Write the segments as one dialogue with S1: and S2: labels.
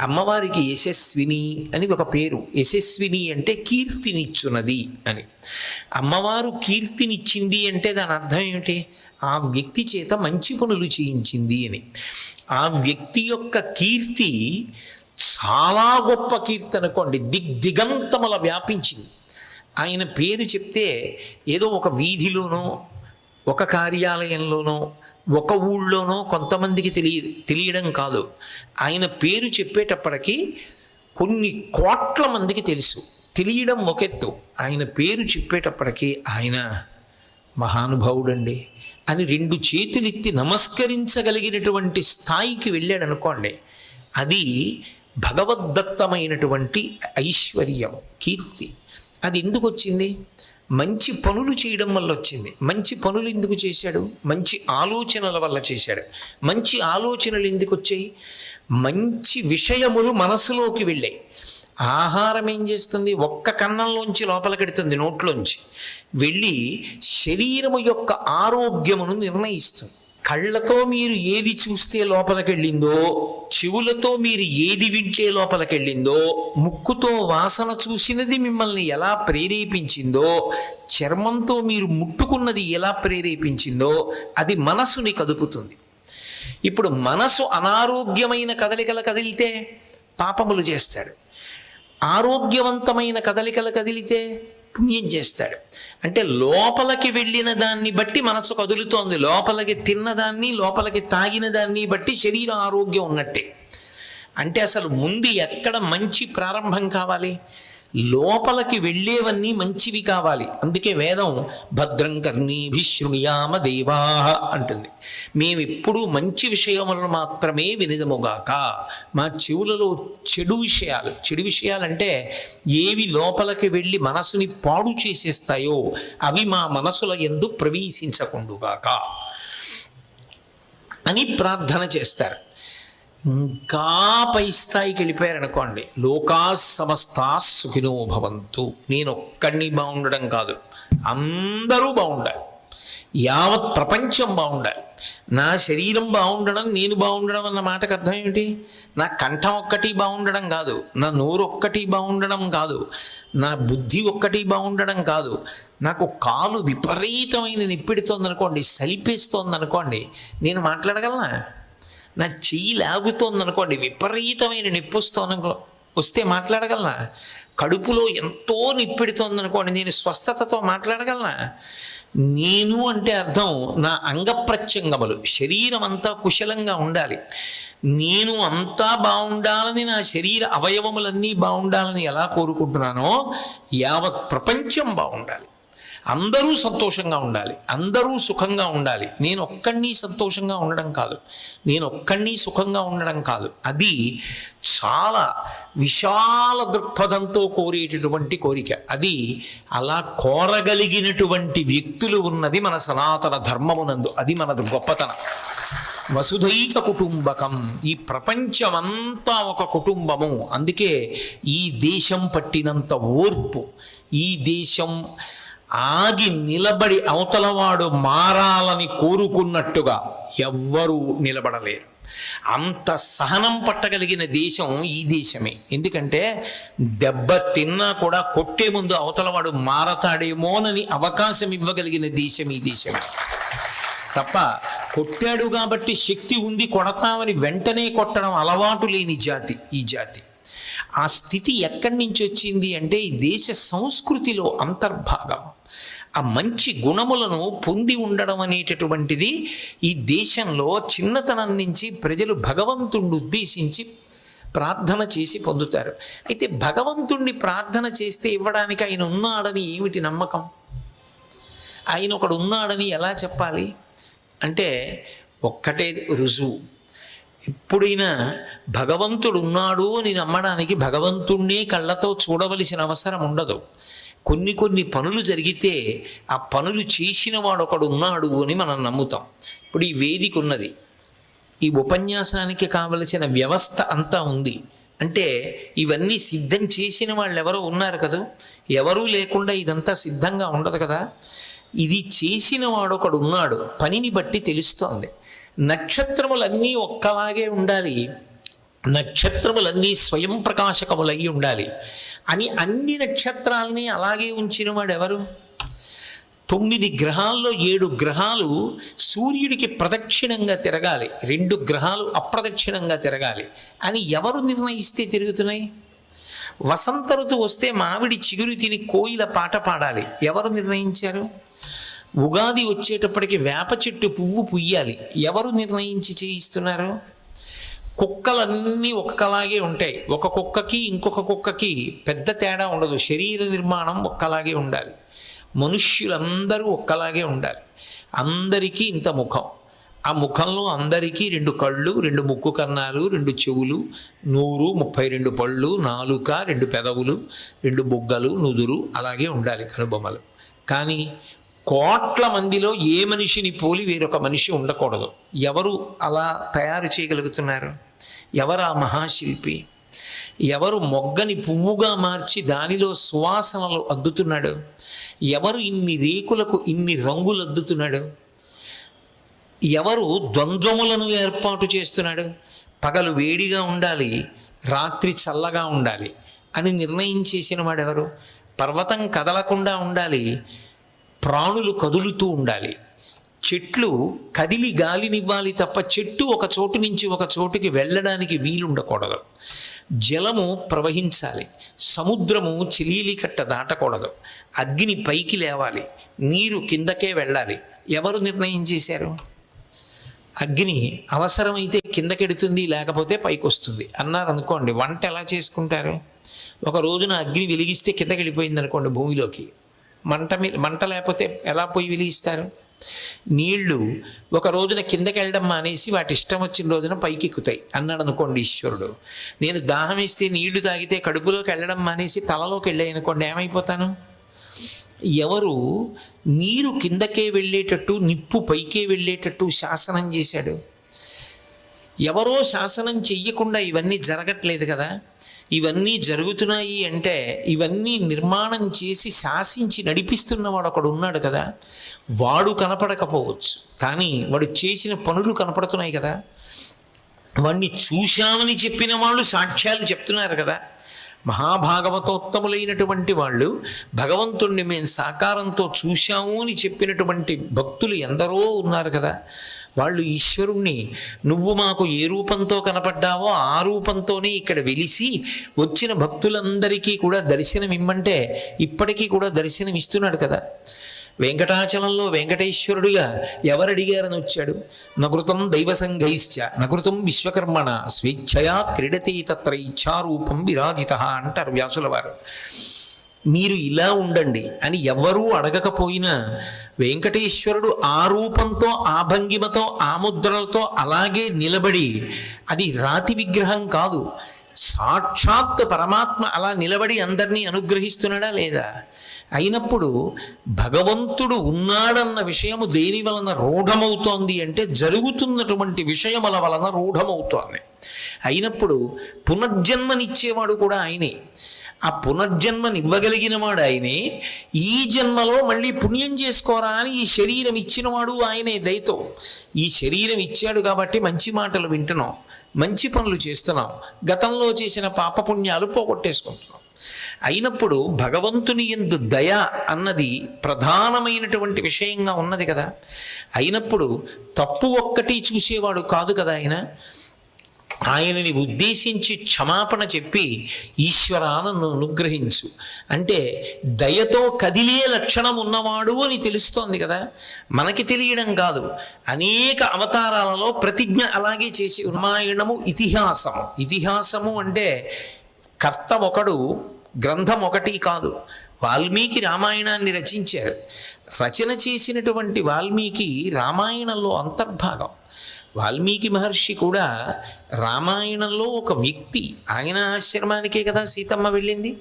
S1: అమ్మవారికి యశస్విని అని ఒక పేరు. యశస్విని అంటే కీర్తినిచ్చున్నది అని. అమ్మవారు కీర్తినిచ్చింది అంటే దాని అర్థం ఏమిటి? ఆ వ్యక్తి చేత మంచి పనులు చేయించింది అని. ఆ వ్యక్తి యొక్క కీర్తి చాలా గొప్ప కీర్తి అనుకోండి, దిగ్దిగంతముల వ్యాపించింది. ఆయన పేరు చెప్తే ఏదో ఒక వీధిలోనో ఒక కార్యాలయంలోనో ఒక ఊళ్ళోనో కొంతమందికి తెలియడం కాదు. ఆయన పేరు చెప్పేటప్పటికీ కొన్ని కోట్ల మందికి తెలుసు. తెలియడం ఒకెత్తు, ఆయన పేరు చెప్పేటప్పటికీ ఆయన మహానుభావుడండి అని రెండు చేతులెత్తి నమస్కరించగలిగినటువంటి స్థాయికి వెళ్ళాడు అనుకోండి. అది భగవద్దత్తమైనటువంటి ఐశ్వర్యము, కీర్తి. అది ఎందుకు వచ్చింది? మంచి పనులు చేయడం వల్ల వచ్చింది. మంచి పనులు ఎందుకు చేశాడు? మంచి ఆలోచనల వల్ల చేశాడు. మంచి ఆలోచనలు ఎందుకు వచ్చాయి? మంచి విషయములు మనసులోకి వెళ్ళాయి. ఆహారం ఏం చేస్తుంది? ఒక్క కన్నంలోంచి లోపలికెడుతుంది, నోట్లోంచి వెళ్ళి శరీరము యొక్క ఆరోగ్యమును నిర్ణయిస్తుంది. కళ్ళతో మీరు ఏది చూస్తే లోపలికెళ్ళిందో, చెవులతో మీరు ఏది వింటే లోపలికెళ్ళిందో, ముక్కుతో వాసన చూసినది మిమ్మల్ని ఎలా ప్రేరేపించిందో, చర్మంతో మీరు ముట్టుకున్నది ఎలా ప్రేరేపించిందో అది మనసుని కదుపుతుంది. ఇప్పుడు మనసు అనారోగ్యమైన కదలికలు కదిలితే పాపములు చేస్తాడు, ఆరోగ్యవంతమైన కదలికలు కదిలితే పుణ్యం చేస్తాడు. అంటే లోపలికి వెళ్ళిన దాన్ని బట్టి మనసు కదులుతోంది, లోపలికి తిన్నదాన్ని లోపలికి తాగిన దాన్ని బట్టి శరీర ఆరోగ్యం ఉన్నట్టే. అంటే అసలు ముందు ఎక్కడ మంచి ప్రారంభం కావాలి? లోపలికి వెళ్ళేవన్నీ మంచివి కావాలి. అందుకే వేదం భద్రం కర్ణీభిః శృణుయామ దేవాః అంటుంది. మేమెప్పుడు మంచి విషయములను మాత్రమే వినిదముగాక. మా చెవులలో చెడు విషయాలంటే ఏవి లోపలికి వెళ్ళి మనసుని పాడు చేసేస్తాయో అవి మా మనసుల యందు ప్రవేశించకుండుగాక అని ప్రార్థన చేస్తారు. ఇంకా పై స్థాయికి వెళ్ళిపోయారనుకోండి, లోకా సమస్తా సుఖినో భవంతు. నేను ఒక్కడిని బాగుండడం కాదు, అందరూ బాగుండాలి, యావత్ ప్రపంచం బాగుండాలి. నా శరీరం బాగుండడం, నేను బాగుండడం అన్న మాటకు అర్థం ఏమిటి? నా కంఠం ఒక్కటి బాగుండడం కాదు, నా నోరు ఒక్కటి బాగుండడం కాదు, నా బుద్ధి ఒక్కటి బాగుండడం కాదు. నాకు కాలు విపరీతమైన నొప్పిడుతోందనుకోండి, సలిపేస్తోందనుకోండి, నేను మాట్లాడగలనా? నా చెయ్యి లాగుతోందనుకోండి, విపరీతమైన నొప్పి వస్తే మాట్లాడగలనా? కడుపులో ఎంతో నొప్పిడుతోందనుకోండి, నేను స్వస్థతతో మాట్లాడగలనా? నేను అంటే అర్థం నా అంగప్రత్యంగములు, శరీరం అంతా కుశలంగా ఉండాలి. నేను అంతా బాగుండాలని, నా శరీర అవయవములన్నీ బాగుండాలని ఎలా కోరుకుంటున్నానో యావత్ ప్రపంచం బాగుండాలి, అందరూ సంతోషంగా ఉండాలి, అందరూ సుఖంగా ఉండాలి. నేను ఒక్కడిని సంతోషంగా ఉండడం కాదు, నేను ఒక్కడిని సుఖంగా ఉండడం కాదు. అది చాలా విశాల దృక్పథంతో కోరేటటువంటి కోరిక. అది అలా కోరగలిగినటువంటి వ్యక్తులు ఉన్నది మన సనాతన ధర్మమునందు. అది మనది గొప్పతనం. వసుధైక కుటుంబకం. ఈ ప్రపంచమంతా ఒక కుటుంబము. అందుకే ఈ దేశం పట్టినంత ఓర్పు, ఈ దేశం ఆగి నిలబడి అవతలవాడు మారాలని కోరుకున్నట్టుగా ఎవ్వరూ నిలబడలేరు. అంత సహనం పట్టగలిగిన దేశం ఈ దేశమే. ఎందుకంటే దెబ్బ తిన్నా కూడా కొట్టే ముందు అవతలవాడు మారతాడేమోనని అవకాశం ఇవ్వగలిగిన దేశం ఈ దేశమే. తప్ప కొట్టాడు కాబట్టి శక్తి ఉంది కొడతామని వెంటనే కొట్టడం అలవాటు లేని జాతి ఈ జాతి. ఆ స్థితి ఎక్కడి నుంచి వచ్చింది అంటే ఈ దేశ సంస్కృతిలో అంతర్భాగం. ఆ మంచి గుణములను పొంది ఉండడం అనేటటువంటిది ఈ దేశంలో చిన్నతనం నుంచి ప్రజలు భగవంతుణ్ణి ఉద్దేశించి ప్రార్థన చేసి పొందుతారు. అయితే భగవంతుణ్ణి ప్రార్థన చేస్తే ఇవ్వడానికి ఆయన ఉన్నాడని ఏమిటి నమ్మకం? ఆయన ఒకడు ఉన్నాడని ఎలా చెప్పాలి అంటే ఒక్కటే రుజువు. ఎప్పుడైనా భగవంతుడు ఉన్నాడు అని నమ్మడానికి భగవంతుణ్ణే కళ్ళతో చూడవలసిన అవసరం ఉండదు. కొన్ని పనులు జరిగితే ఆ పనులు చేసిన వాడు ఒకడు ఉన్నాడు అని మనం నమ్ముతాం. ఇప్పుడు ఈ వేదిక ఉన్నది, ఈ ఉపన్యాసానికి కావలసిన వ్యవస్థ అంతా ఉంది అంటే ఇవన్నీ సిద్ధం చేసిన వాళ్ళు ఎవరో ఉన్నారు కదా. ఎవరూ లేకుండా ఇదంతా సిద్ధంగా ఉండదు కదా. ఇది చేసిన వాడు ఒకడు ఉన్నాడు, పనిని బట్టి తెలుస్తోంది. నక్షత్రములన్నీ ఒక్కలాగే ఉండాలి, నక్షత్రములన్నీ స్వయం ప్రకాశకములై ఉండాలి అని అన్ని నక్షత్రాలని అలాగే ఉంచిన వాడు ఎవరు? 9 గ్రహాల్లో 7 గ్రహాలు సూర్యుడికి ప్రదక్షిణంగా తిరగాలి, 2 గ్రహాలు అప్రదక్షిణంగా తిరగాలి అని ఎవరు నిర్ణయిస్తే తిరుగుతున్నాయి? వసంత ఋతువు వస్తే మామిడి చిగురు తిని కోయిల పాట పాడాలి, ఎవరు నిర్ణయించారు? ఉగాది వచ్చేటప్పటికి వేప చెట్టు పువ్వు పుయ్యాలి, ఎవరు నిర్ణయించి చేయిస్తున్నారు? కుక్కలన్నీ ఒక్కలాగే ఉంటాయి, ఒక కుక్కకి ఇంకొక కుక్కకి పెద్ద తేడా ఉండదు, శరీర నిర్మాణం ఒక్కలాగే ఉండాలి. మనుష్యులందరూ ఒక్కలాగే ఉండాలి, అందరికీ ఇంత ముఖం, ఆ ముఖంలో అందరికీ 2 కళ్ళు, 2 ముక్కు కన్నాలు, 2 చెవులు, నూరు, 32 పళ్ళు, నాలుక, 2 పెదవులు, 2 బుగ్గలు, నుదురు, అలాగే ఉండాలి కనుబొమ్మలు. కానీ కోట్ల మందిలో ఏ మనిషిని పోలి వేరొక మనిషి ఉండకూడదు. ఎవరు అలా తయారు చేయగలుగుతున్నారు? ఎవరు ఆ మహాశిల్పి? ఎవరు మొగ్గని పువ్వుగా మార్చి దానిలో సువాసనలు అద్దుతున్నాడు? ఎవరు ఇన్ని రేకులకు ఇన్ని రంగులు అద్దుతున్నాడు? ఎవరు ద్వంద్వములను ఏర్పాటు చేస్తున్నాడు? పగలు వేడిగా ఉండాలి, రాత్రి చల్లగా ఉండాలి అని నిర్ణయం చేసిన వాడెవరు? పర్వతం కదలకుండా ఉండాలి, ప్రాణులు కదులుతూ ఉండాలి. చెట్లు కదిలి గాలినివ్వాలి తప్ప చెట్టు ఒక చోటు నుంచి ఒక చోటుకి వెళ్ళడానికి వీలుండకూడదు. జలము ప్రవహించాలి, సముద్రము చిలీలి కట్ట దాటకూడదు, అగ్ని పైకి లేవాలి, నీరు కిందకే వెళ్ళాలి. ఎవరు నిర్ణయం చేశారు? అగ్ని అవసరమైతే కిందకెడుతుంది, లేకపోతే పైకి వస్తుంది అన్నారు అనుకోండి. వంట ఎలా చేసుకుంటారు? ఒక రోజున అగ్ని వెలిగిస్తే కిందకి వెళ్ళిపోయింది అనుకోండి భూమిలోకి, మంట లేకపోతే ఎలా పోయి వెలిగిస్తారు? నీళ్లు ఒక రోజున కిందకి వెళ్ళడం మానేసి వాటి ఇష్టం వచ్చిన రోజున పైకి ఎక్కుతాయి అన్నాడు అనుకోండి ఈశ్వరుడు. నేను దాహం వేస్తే నీళ్లు తాగితే కడుపులోకి వెళ్ళడం మానేసి తలలోకి వెళ్ళాయి అనుకోండి, ఏమైపోతాను? ఎవరు నీరు కిందకే వెళ్ళేటట్టు, నిప్పు పైకే వెళ్ళేటట్టు శాసనం చేశాడు? ఎవరో శాసనం చెయ్యకుండా ఇవన్నీ జరగట్లేదు కదా. ఇవన్నీ జరుగుతున్నాయి అంటే ఇవన్నీ నిర్మాణం చేసి శాసించి నడిపిస్తున్నవాడు ఒకడు ఉన్నాడు కదా. వాడు కనపడకపోవచ్చు, కానీ వాడు చేసిన పనులు కనపడుతున్నాయి కదా. వాడిని చూశామని చెప్పిన వాళ్ళు సాక్ష్యాలు చెప్తున్నారు కదా. మహాభాగవతోత్తములైనటువంటి వాళ్ళు భగవంతుణ్ణి మేము సాకారంతో చూశాము అని చెప్పినటువంటి భక్తులు ఎందరో ఉన్నారు కదా. వాళ్ళు ఈశ్వరుణ్ణి నువ్వు మాకు ఏ రూపంతో కనపడ్డావో ఆ రూపంతోనే ఇక్కడ వెలిసి వచ్చిన భక్తులందరికీ కూడా దర్శనం ఇమ్మంటే ఇప్పటికీ కూడా దర్శనం ఇస్తున్నాడు కదా. వెంకటాచలంలో వెంకటేశ్వరుడిగా ఎవరడిగారని వచ్చాడు? నకృతం దైవసంగైశ్చ నకృతం విశ్వకర్మణ స్వేచ్ఛయా క్రీడతే తత్ర ఇచ్ఛారూపం విరాజిత అంటారు వ్యాసుల వారు. మీరు ఇలా ఉండండి అని ఎవరూ అడగకపోయినా వెంకటేశ్వరుడు ఆ రూపంతో, ఆ భంగిమతో, ఆ ముద్రలతో అలాగే నిలబడి, అది రాతి విగ్రహం కాదు, సాక్షాత్ పరమాత్మ అలా నిలబడి అందరినీ అనుగ్రహిస్తున్నాడా లేదా? అయినప్పుడు భగవంతుడు ఉన్నాడన్న విషయము దేని వలన రూఢమవుతోంది అంటే జరుగుతున్నటువంటి విషయముల వలన రూఢమవుతోంది. అయినప్పుడు పునర్జన్మనిచ్చేవాడు కూడా ఆయనే, ఆ పునర్జన్మనివ్వగలిగిన వాడు ఆయనే. ఈ జన్మలో మళ్ళీ పుణ్యం చేసుకోరా అని ఈ శరీరం ఇచ్చినవాడు ఆయనే దయతో. ఈ శరీరం ఇచ్చాడు కాబట్టి మంచి మాటలు వింటున్నాం, మంచి పనులు చేస్తున్నాం, గతంలో చేసిన పాపపుణ్యాలు పోగొట్టేసుకుంటున్నాం. అయినప్పుడు భగవంతుని యందు దయ అన్నది ప్రధానమైనటువంటి విషయంగా ఉన్నది కదా. అయినప్పుడు తప్పు ఒక్కటి చూసేవాడు కాదు కదా ఆయనని ఉద్దేశించి క్షమాపణ చెప్పి ఈశ్వరా నన్ను అనుగ్రహించు అంటే దయతో కదిలే లక్షణం ఉన్నవాడు అని తెలుస్తోంది కదా. మనకి తెలియడం కాదు, అనేక అవతారాలలో ప్రతిజ్ఞ అలాగే చేసి. రామాయణము ఇతిహాసము. ఇతిహాసము అంటే కర్త ఒకడు, గ్రంథం ఒకటి కాదు. వాల్మీకి రామాయణాన్ని రచించారు. రచన చేసినటువంటి వాల్మీకి రామాయణంలో అంతర్భాగం. వాల్మీకి మహర్షి కూడా రామాయణంలో ఒక వ్యక్తి. ఆయన ఆశ్రమానికే కదా సీతమ్మ వెళ్ళింది,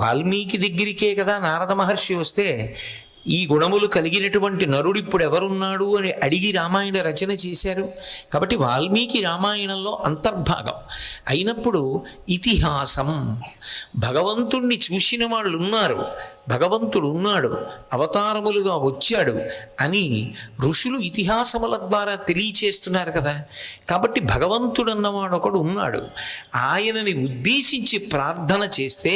S1: వాల్మీకి దగ్గరికే కదా నారద మహర్షి వస్తే ఈ గుణములు కలిగినటువంటి నరుడు ఇప్పుడు ఎవరున్నాడు అని అడిగి రామాయణ రచన చేశారు. కాబట్టి వాల్మీకి రామాయణంలో అంతర్భాగం. అయినప్పుడు ఇతిహాసం, భగవంతుణ్ణి చూసిన వాళ్ళు ఉన్నారు, భగవంతుడు ఉన్నాడు, అవతారములుగా వచ్చాడు అని ఋషులు ఇతిహాసముల ద్వారా తెలియచేస్తున్నారు కదా. కాబట్టి భగవంతుడు అన్నవాడు ఒకడు ఉన్నాడు. ఆయనని ఉద్దేశించి ప్రార్థన చేస్తే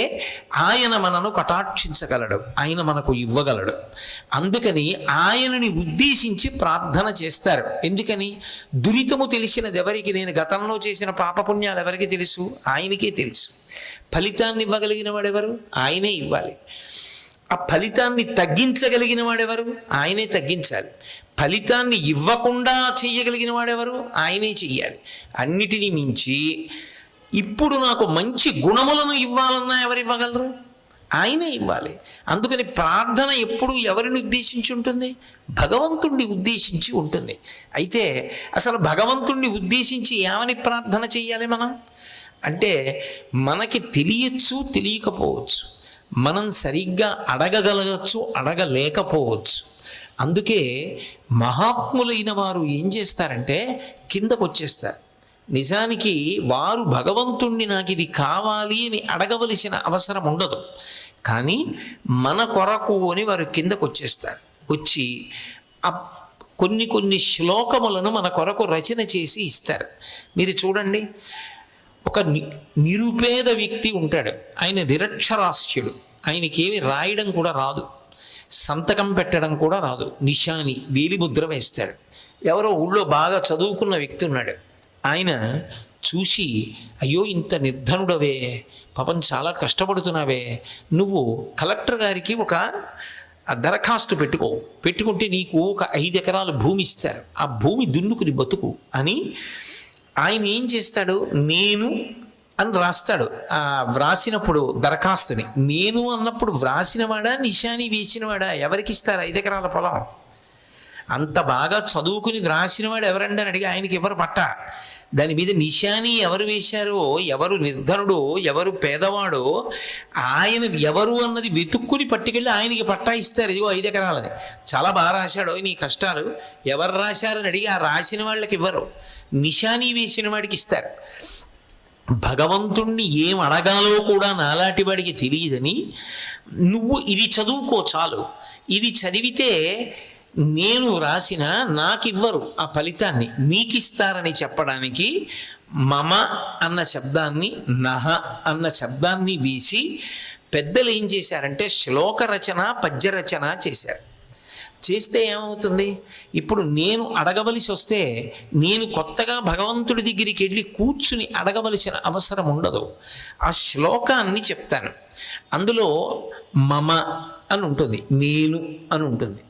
S1: ఆయన మనను కటాక్షించగలడు, ఆయన మనకు ఇవ్వగలడు. అందుకని ఆయనని ఉద్దేశించి ప్రార్థన చేస్తారు. ఎందుకని? దురితము తెలిసినది ఎవరికి? నేను గతంలో చేసిన పాపపుణ్యాలు ఎవరికి తెలుసు? ఆయనకే తెలుసు. ఫలితాన్ని ఇవ్వగలిగిన వాడెవరు? ఆయనే ఇవ్వాలి. ఆ ఫలితాన్ని తగ్గించగలిగిన వాడెవరు? ఆయనే తగ్గించాలి. ఫలితాన్ని ఇవ్వకుండా చేయగలిగిన వాడెవరు? ఆయనే చెయ్యాలి. అన్నిటినీ మించి ఇప్పుడు నాకు మంచి గుణములను ఇవ్వాలన్నా ఎవరు ఇవ్వగలరు? ఆయనే ఇవ్వాలి. అందుకని ప్రార్థన ఎప్పుడు ఎవరిని ఉద్దేశించి ఉంటుంది? భగవంతుణ్ణి ఉద్దేశించి ఉంటుంది. అయితే అసలు భగవంతుణ్ణి ఉద్దేశించి ఏమని ప్రార్థన చెయ్యాలి మనం అంటే, మనకి తెలియచ్చు, తెలియకపోవచ్చు. మనం సరిగ్గా అడగగలగచ్చు, అడగలేకపోవచ్చు. అందుకే మహాత్ములైన వారు ఏం చేస్తారంటే కిందకు వచ్చేస్తారు. నిజానికి వారు భగవంతుణ్ణి నాకు ఇది కావాలి అని అడగవలసిన అవసరం ఉండదు. కానీ మన కొరకు అని వారు కిందకు వచ్చేస్తారు. వచ్చి కొన్ని కొన్ని శ్లోకములను మన కొరకు రచన చేసి ఇస్తారు. మీరు చూడండి, ఒక నిరుపేద వ్యక్తి ఉంటాడు. ఆయన నిరక్షరాస్యుడు. ఆయనకేమి రాయడం కూడా రాదు, సంతకం పెట్టడం కూడా రాదు. నిశాని వేలిముద్ర వేస్తాడు. ఎవరో ఊళ్ళో బాగా చదువుకున్న వ్యక్తి ఉన్నాడు. ఆయన చూసి, అయ్యో ఇంత నిర్ధనుడవే, పాపం చాలా కష్టపడుతున్నావే, నువ్వు కలెక్టర్ గారికి ఒక దరఖాస్తు పెట్టుకుంటే నీకు ఒక 5 ఎకరాల భూమి ఇస్తారు, ఆ భూమి దున్నుకుని బతుకు అని. ఆయన ఏం చేస్తాడు? నేను అని రాస్తాడు. వ్రాసినప్పుడు దరఖాస్తుని నేను అన్నప్పుడు వ్రాసినవాడా, నిశాని వేసినవాడా? ఎవరికి ఇస్తారు 5 ఎకరాల పొలం? అంత బాగా చదువుకుని వ్రాసినవాడు ఎవరండి అని అడిగి ఆయనకి ఎవరు పట్ట. దాని మీద నిశాని ఎవరు వేశారో, ఎవరు నిర్ధనుడో, ఎవరు పేదవాడో, ఆయన ఎవరు అన్నది వెతుక్కుని పట్టుకెళ్ళి ఆయనకి పట్టా ఇస్తారు. ఇదిగో 5 ఎకరాలని, చాలా బాగా రాశాడో, నీ కష్టాలు ఎవరు రాశారని అడిగి ఆ రాసిన వాళ్ళకి ఇవ్వరు, నిశాని వేసిన వాడికి ఇస్తారు. భగవంతుణ్ణి ఏం అడగాలో కూడా నాలాంటి వాడికి తెలియదని, నువ్వు ఇది చదువుకో చాలు, ఇది చదివితే నేను రాసిన నాకివ్వరు, ఆ ఫలితాన్ని నీకిస్తారని చెప్పడానికి మమ అన్న శబ్దాన్ని, నహ అన్న శబ్దాన్ని వేసి పెద్దలు ఏం చేశారంటే శ్లోక రచన, పద్య రచన చేశారు. చేస్తే ఏమవుతుంది? ఇప్పుడు నేను అడగవలసి వస్తే నేను కొత్తగా భగవంతుడి దగ్గరికి వెళ్ళి కూర్చుని అడగవలసిన అవసరం ఉండదు. ఆ శ్లోకాన్ని చెప్తాను. అందులో మమ అని ఉంటుంది, నేను అని ఉంటుంది.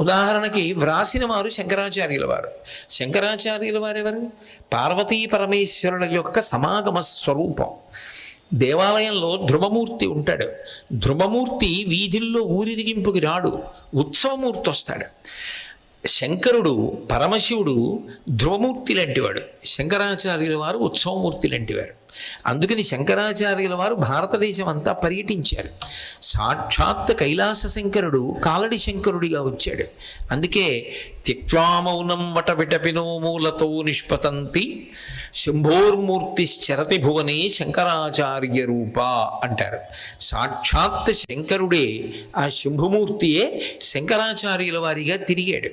S1: ఉదాహరణకి వ్రాసిన వారు శంకరాచార్యుల వారు. శంకరాచార్యుల వారు ఎవరు? పార్వతీ పరమేశ్వరుల యొక్క సమాగమ స్వరూపం. దేవాలయంలో ధ్రువమూర్తి ఉంటాడు. ధ్రువమూర్తి వీధుల్లో ఊరిరిగింపుకి రాడు, ఉత్సవమూర్తి వస్తాడు. శంకరుడు, పరమశివుడు ధ్రువమూర్తి లాంటివాడు, శంకరాచార్యుల వారు ఉత్సవమూర్తి లాంటివారు. అందుకని శంకరాచార్యుల వారు భారతదేశం అంతా పర్యటించారు. సాక్షాత్ కైలాస శంకరుడు కాలడి శంకరుడిగా వచ్చాడు. అందుకే త్యక్వామౌనం వట విటపినో మూలతో నిష్పతంతి శంభోర్మూర్తిశ్చరతి భువనే శంకరాచార్య రూప అంటారు. సాక్షాత్ శంకరుడే, ఆ శంభుమూర్తియే శంకరాచార్యుల వారిగా తిరిగాడు.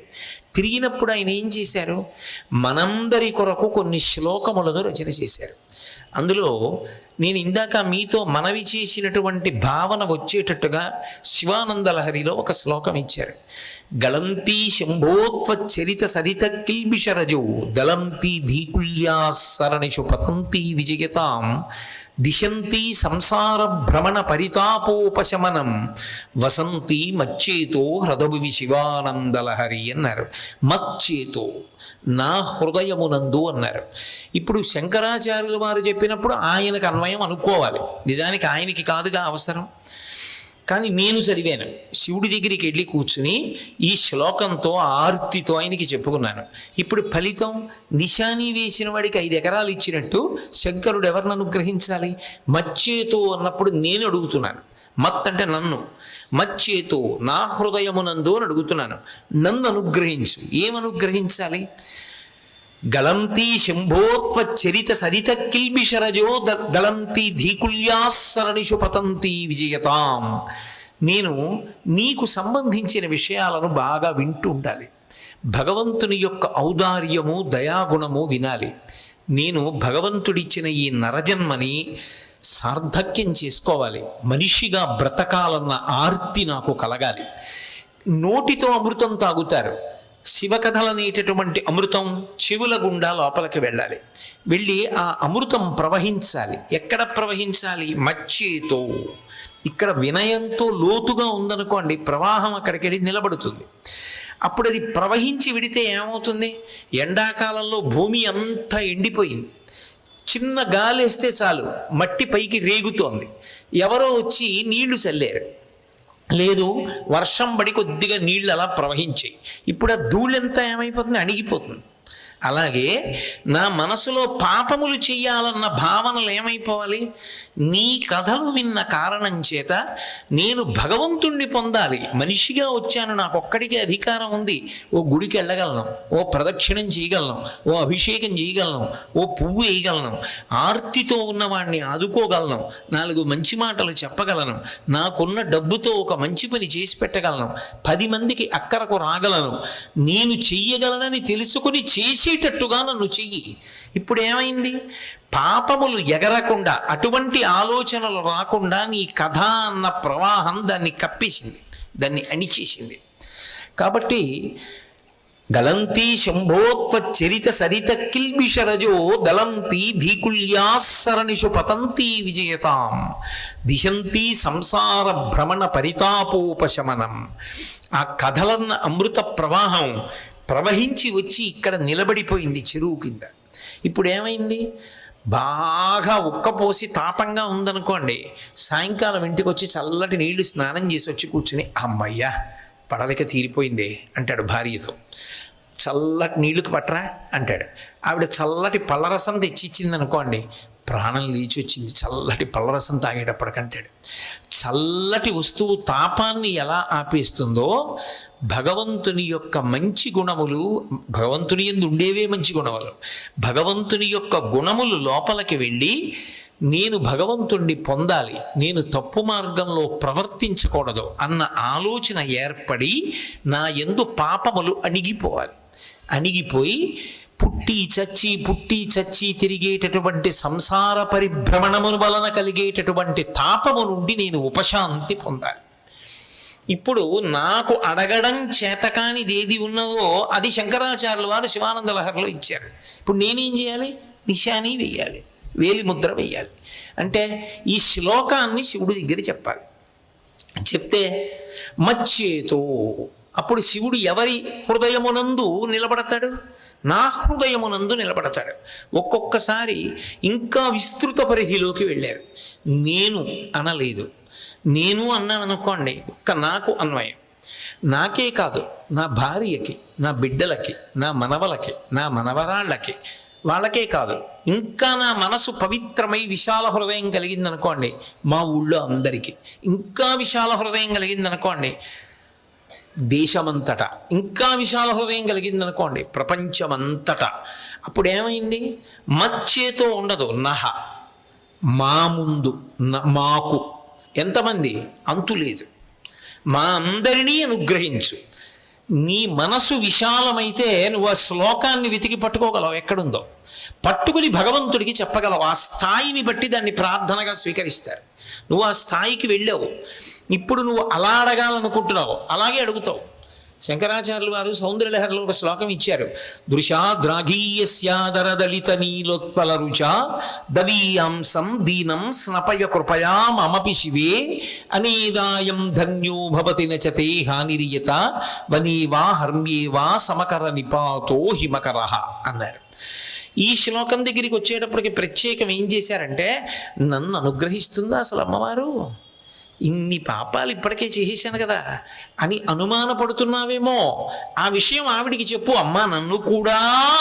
S1: తిరిగినప్పుడు ఆయన ఏం చేశారు? మనందరి కొరకు కొన్ని శ్లోకములను రచన చేశారు. అందులో నేను ఇందాక మీతో మనవి చేసినటువంటి భావన వచ్చేటట్టుగా శివానంద లహరిలో ఒక శ్లోకం ఇచ్చారు. గళంతీ శంభోత్వచరిత సరిత కిల్బిషరజో దళంతీ ధీకుల్యా సరణిషు పతంతీ విజయతాం దిశంతి సంసార భ్రమణ పరితాపోపశమనం వసంతి మచ్చేతో హృదభువి శివానందలహరి అన్నారు. మచ్చేతో, నా హృదయమునందు అన్నారు. ఇప్పుడు శంకరాచార్యుల వారు చెప్పినప్పుడు ఆయనకు అన్వయం అనుకోవాలి, నిజానికి ఆయనకి కాదుగా అవసరం. కానీ నేను చదివాను, శివుడి దగ్గరికి వెళ్ళి కూర్చుని ఈ శ్లోకంతో ఆర్తితో ఆయనకి చెప్పుకున్నాను. ఇప్పుడు ఫలితం నిశాని వేసిన వాడికి 5 ఎకరాలు ఇచ్చినట్టు శంకరుడు ఎవరిని అనుగ్రహించాలి? మచ్చేతో అన్నప్పుడు నేను అడుగుతున్నాను. మత్ అంటే నన్ను, మచ్చేతో నా హృదయమునందు అని అడుగుతున్నాను. నన్ను అనుగ్రహించు. ఏమనుగ్రహించాలి? గళంతి శంభోత్వచరిత సరిత కిల్బిషరజో దళంతి ధీకుల్యాసరణిషు పతంతి విజయతాం. నేను నీకు సంబంధించిన విషయాలను బాగా వింటూ ఉండాలి. భగవంతుని యొక్క ఔదార్యము దయాగుణము వినాలి. నేను భగవంతుడిచ్చిన ఈ నరజన్మని సార్థక్యం చేసుకోవాలి. మనిషిగా బ్రతకాలన్న ఆర్తి నాకు కలగాలి. నోటితో అమృతం తాగుతారు. శివకథలనేటటువంటి అమృతం చెవుల గుండా లోపలికి వెళ్ళాలి. వెళ్ళి ఆ అమృతం ప్రవహించాలి. ఎక్కడ ప్రవహించాలి? మచ్చేతో. ఇక్కడ వినయంతో లోతుగా ఉందనుకోండి, ప్రవాహం అక్కడికి వెళ్ళి నిలబడుతుంది. అప్పుడు అది ప్రవహించి విడితే ఏమవుతుంది? ఎండాకాలంలో భూమి అంతా ఎండిపోయింది. చిన్న గాలి వేస్తే చాలు మట్టి పైకి రేగుతోంది. ఎవరో వచ్చి నీళ్లు చల్లారు, లేదు వర్షం పడి కొద్దిగా నీళ్ళు అలా ప్రవహించాయి. ఇప్పుడు ఆ ధూళంతా ఏమైపోతుంది? అణిగిపోతుంది. అలాగే నా మనసులో పాపములు చెయ్యాలన్న భావనలు ఏమైపోవాలి? నీ కథలు విన్న కారణం చేత నేను భగవంతుణ్ణి పొందాలి. మనిషిగా వచ్చాను, నాకొక్కడికే అధికారం ఉంది. ఓ గుడికి వెళ్ళగలను, ఓ ప్రదక్షిణం చేయగలను, ఓ అభిషేకం చేయగలను, ఓ పువ్వు వేయగలను, ఆర్తితో ఉన్నవాడిని ఆదుకోగలను, 4 మంచి మాటలు చెప్పగలను, నాకున్న డబ్బుతో ఒక మంచి పని చేసి పెట్టగలను, 10 మందికి అక్కరకు రాగలను. నేను చెయ్యగలనని తెలుసుకుని చేసేటట్టుగా నన్ను చెయ్యి. ఇప్పుడు ఏమైంది? పాపములు ఎగరకుండా, అటువంటి ఆలోచనలు రాకుండా నీ కథ అన్న ప్రవాహం దాన్ని కప్పేసింది, దాన్ని అణిచేసింది. కాబట్టి గలంతి శంభోత్వచరిత సరిత కిల్బిషరజో దళంతి ధీకుల్యాసరణిషు పతంతి విజయతాం దిశంతి సంసార భ్రమణ పరితాపోపశమనం. ఆ కథలన్న అమృత ప్రవాహం ప్రవహించి వచ్చి ఇక్కడ నిలబడిపోయింది చెరువు కింద. ఇప్పుడు ఏమైంది? బాగా ఉక్కపోసి తాపంగా ఉందనుకోండి, సాయంకాలం ఇంటికి వచ్చి చల్లటి నీళ్లు స్నానం చేసి వచ్చి కూర్చుని అమ్మయ్యా పడలిక తీరిపోయింది అంటాడు భార్యతో. చల్లటి నీళ్ళకి పట్టరా అంటాడు. ఆవిడ చల్లటి పళ్ళరసం తెచ్చిచ్చింది అనుకోండి, ప్రాణం లేచి వచ్చింది చల్లటి పళ్ళరసం తాగేటప్పటికంటాడు. చల్లటి వస్తువు తాపాన్ని ఎలా ఆపేస్తుందో భగవంతుని యొక్క మంచి గుణములు, భగవంతుని యందు ఉండేవే మంచి గుణములు, భగవంతుని యొక్క గుణములు లోపలికి వెళ్ళి నేను భగవంతుణ్ణి పొందాలి, నేను తప్పు మార్గంలో ప్రవర్తించకూడదు అన్న ఆలోచన ఏర్పడి నా యందు పాపములు అణిగిపోవాలి. అణిగిపోయి పుట్టి చచ్చి తిరిగేటటువంటి సంసార పరిభ్రమణమును వలన కలిగేటటువంటి తాపము నుండి నేను ఉపశాంతి పొందాలి. ఇప్పుడు నాకు అడగడం చేతకానిది ఏది ఉన్నదో అది శంకరాచార్యుల వారు శివానంద లహరిలో ఇచ్చారు. ఇప్పుడు నేనేం చేయాలి? నిశాని వెయ్యాలి, వేలి ముద్ర వెయ్యాలి. అంటే ఈ శ్లోకాన్ని శివుడి దగ్గర చెప్పాలి. చెప్తే మచ్చేతో, అప్పుడు శివుడు ఎవరి హృదయమునందు నిలబడతాడు? నా హృదయమునందు నిలబడతాడు. ఒక్కొక్కసారి ఇంకా విస్తృత పరిధిలోకి వెళ్ళారు. నేను అనలేదు, నేను అన్నాను అనుకోండి, ఒక్క నాకు అన్వయం. నాకే కాదు, నా భార్యకి, నా బిడ్డలకి, నా మనవలకి, నా మనవరాళ్ళకి, వాళ్ళకే కాదు, ఇంకా నా మనసు పవిత్రమై విశాల హృదయం కలిగిందనుకోండి మా ఊళ్ళో అందరికీ, ఇంకా విశాల హృదయం కలిగిందనుకోండి దేశమంతటా, ఇంకా విశాల హృదయం కలిగిందనుకోండి ప్రపంచమంతటా. అప్పుడు ఏమైంది? మచ్చేతో ఉండదు, నహ, మా ముందు, మాకు ఎంతమంది? అంతులేదు. మా అందరినీ అనుగ్రహించు. నీ మనసు విశాలమైతే నువ్వు ఆ శ్లోకాన్ని వెతికి పట్టుకోగలవు, ఎక్కడుందో పట్టుకుని భగవంతుడికి చెప్పగలవు. ఆ స్థాయిని బట్టి దాన్ని ప్రార్థనగా స్వీకరిస్తారు. నువ్వు ఆ స్థాయికి వెళ్ళావు, ఇప్పుడు నువ్వు అలా అడగాలనుకుంటున్నావు, అలాగే అడుగుతావు. శంకరాచార్యులు వారు సౌందర్యలహరిలో ఒక శ్లోకం ఇచ్చారు. దృశా ద్రాఘీయస్యాదరదలిత నీలోత్పల రుచా దవీయాంసం దీనం స్నపయ కృపయా మమపి శివే అనేదాయం ధన్యో భవతి నచతే హానిరియత వనీవా హర్మ్యేవా సమకర నిపాతో హిమకర అన్నారు. ఈ శ్లోకం దగ్గరికి వచ్చేటప్పటికి ప్రత్యేకం ఏం చేశారంటే, నన్ను అనుగ్రహిస్తుందా అసలు అమ్మవారు? ఇన్ని పాపాలు ఇప్పటికే చేసేసాను కదా అని అనుమానపడుతున్నావేమో, ఆ విషయం ఆవిడికి చెప్పు. అమ్మా నన్ను కూడా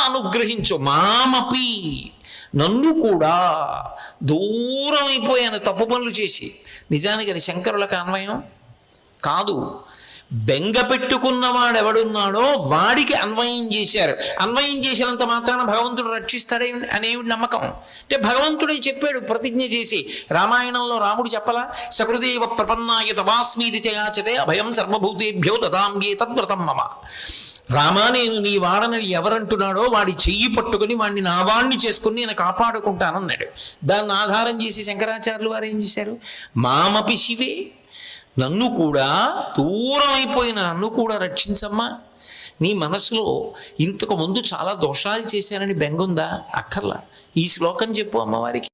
S1: అనుగ్రహించు, మామపి, నన్ను కూడా. దూరం అయిపోయాను తప్పు పనులు చేసి. నిజానికి అది శంకరులకు అన్వయం కాదు. బెంగ పెట్టుకున్నవాడెవడున్నాడో వాడికి అన్వయం చేశారు. అన్వయం చేసినంత మాత్రాన భగవంతుడు రక్షిస్తాడే అనేవి నమ్మకం. అంటే భగవంతుడే చెప్పాడు ప్రతిజ్ఞ చేసి. రామాయణంలో రాముడు చెప్పలా, సకృదేవ ప్రపన్నాయ తవాస్మీతి చయాచతే అభయం సర్వభూతేభ్యో దదాంగే తద్వ్రతం మమ. రామా, నేను నీ వాడని ఎవరంటున్నాడో వాడి చెయ్యి పట్టుకుని వాడిని నా వాణ్ణి చేసుకుని నేను కాపాడుకుంటానన్నాడు. దాన్ని ఆధారం చేసి శంకరాచార్యులు వారు ఏం చేశారు, మామపి శివే, నన్ను కూడా దూరం అయిపోయిన నన్ను కూడా రక్షించమ్మా. నీ మనసులో ఇంతకు ముందు చాలా దోషాలు చేశానని బెంగుందా? అక్కర్లా. ఈ శ్లోకం చెప్పు అమ్మవారికి.